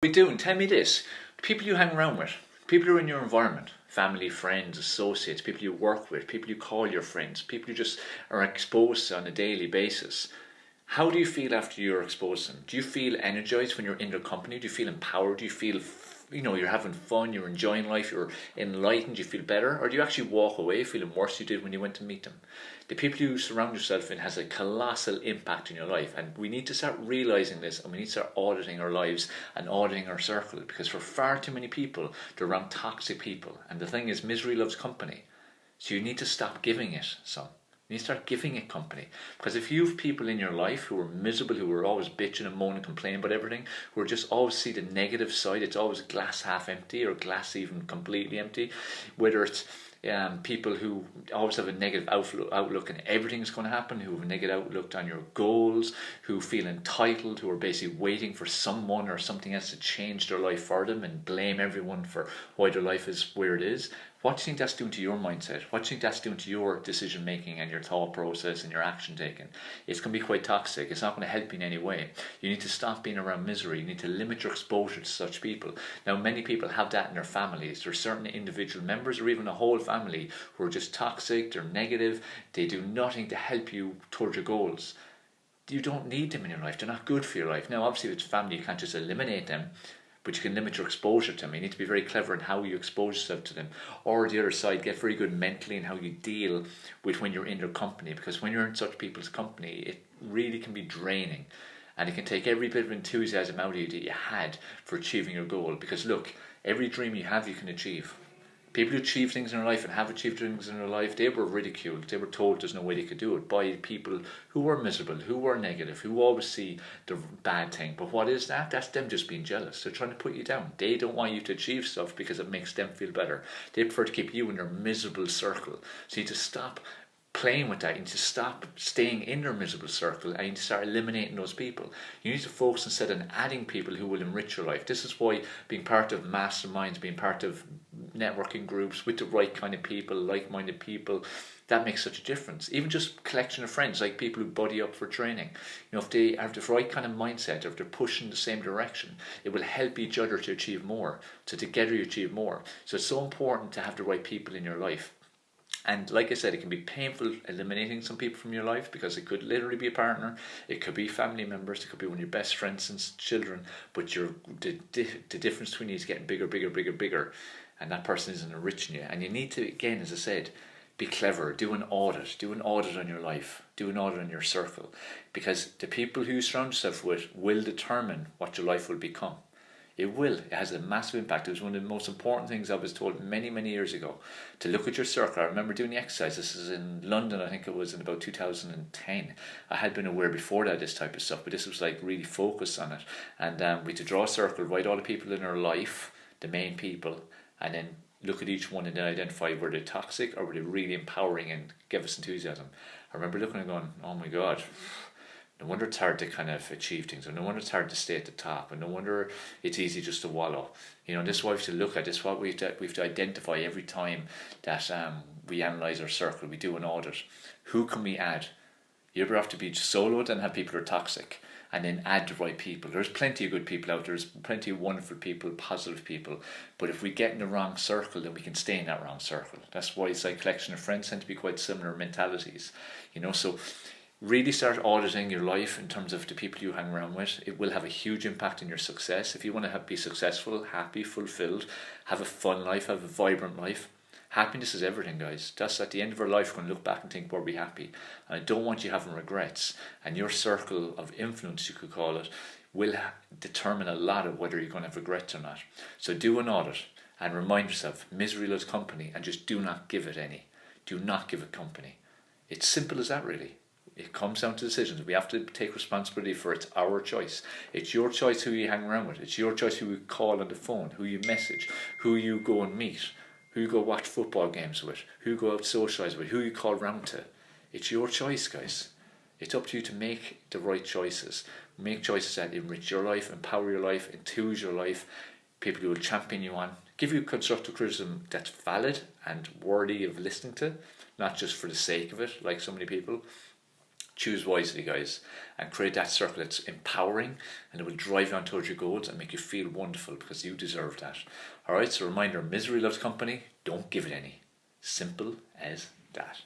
We doing? Tell me this. People you hang around with, people who are in your environment, family, friends, associates, people you work with, people you call your friends, people you just are exposed to on a daily basis. How do you feel after you're exposed to them? Do you feel energized when you're in their company? Do you feel empowered? Do you feel, you're having fun, you're enjoying life, you're enlightened, you feel better? Or do you actually walk away feeling worse than you did when you went to meet them? The people you surround yourself in has a colossal impact in your life, and we need to start realizing this, and we need to start auditing our lives and auditing our circle, because for far too many people, they're around toxic people. And the thing is, misery loves company. So you need to stop giving it some. You need to start giving it company. Because if you have people in your life who are miserable, who are always bitching and moaning, complaining about everything, who are just always see the negative side, it's always glass half empty or glass even completely empty, whether it's people who always have a negative outlook and everything's going to happen, who have a negative outlook on your goals, who feel entitled, who are basically waiting for someone or something else to change their life for them and blame everyone for why their life is where it is. What do you think that's doing to your mindset? What do you think that's doing to your decision making and your thought process and your action taking? It's going to be quite toxic. It's not going to help you in any way. You need to stop being around misery. You need to limit your exposure to such people. Now, many people have that in their families. There are certain individual members or even a whole family who are just toxic, they're negative, they do nothing to help you towards your goals. You don't need them in your life. They're not good for your life. Now, obviously, if it's family, you can't just eliminate them, but you can limit your exposure to them. You need to be very clever in how you expose yourself to them. Or the other side, get very good mentally in how you deal with when you're in their company, because when you're in such people's company, it really can be draining, and it can take every bit of enthusiasm out of you that you had for achieving your goal. Because look, every dream you have, you can achieve. People who achieve things in their life and have achieved things in their life, they were ridiculed. They were told there's no way they could do it by people who were miserable, who were negative, who always see the bad thing. But what is that? That's them just being jealous. They're trying to put you down. They don't want you to achieve stuff because it makes them feel better. They prefer to keep you in their miserable circle. So you need to stop playing with that. You need to stop staying in their miserable circle, and you need to start eliminating those people. You need to focus instead on adding people who will enrich your life. This is why being part of masterminds, being part of networking groups with the right kind of people, like-minded people, that makes such a difference. Even just collection of friends, like people who buddy up for training. If they have the right kind of mindset, or if they're pushing the same direction, it will help each other to achieve more. So together you achieve more. So it's so important to have the right people in your life. And like I said, it can be painful eliminating some people from your life, because it could literally be a partner, it could be family members, it could be one of your best friends since children, but the difference between you is getting bigger, bigger, bigger, bigger, and that person isn't enriching you. And you need to, again, as I said, be clever, do an audit on your life, do an audit on your circle, because the people who you surround yourself with will determine what your life will become. It will. It has a massive impact. It was one of the most important things I was told many, many years ago, to look at your circle. I remember doing the exercise. This is in London, I think it was in about 2010. I had been aware before that this type of stuff, but this was like really focused on it. And we had to draw a circle, write all the people in our life, the main people, and then look at each one and then identify were they toxic or were they really empowering and give us enthusiasm. I remember looking and going, oh my God, no wonder it's hard to kind of achieve things, and no wonder it's hard to stay at the top, and no wonder it's easy just to wallow. This is what we have to look at. This is what we have to identify every time that we analyse our circle, we do an audit. Who can we add? You ever have to be soloed and have people who are toxic, and then add the right people? There's plenty of good people out there. There's plenty of wonderful people, positive people. But if we get in the wrong circle, then we can stay in that wrong circle. That's why it's like collection of friends tend to be quite similar mentalities. So really start auditing your life in terms of the people you hang around with. It will have a huge impact on your success. If you want to be successful, happy, fulfilled, have a fun life, have a vibrant life, happiness is everything, guys. That's at the end of our life, we're going to look back and think, were we happy? And I don't want you having regrets. And your circle of influence, you could call it, will determine a lot of whether you're going to have regrets or not. So do an audit and remind yourself, misery loves company, and just do not give it any. Do not give it company. It's simple as that, really. It comes down to decisions. We have to take responsibility for it's our choice. It's your choice who you hang around with. It's your choice who you call on the phone, who you message, who you go and meet, who you go watch football games with, who you go out socialise with, who you call round to. It's your choice, guys. It's up to you to make the right choices. Make choices that enrich your life, empower your life, enthuse your life, people who will champion you on, give you constructive criticism that's valid and worthy of listening to, not just for the sake of it, like so many people. Choose wisely, guys, and create that circle that's empowering, and it will drive you on towards your goals and make you feel wonderful, because you deserve that. Alright, so reminder, misery loves company, don't give it any. Simple as that.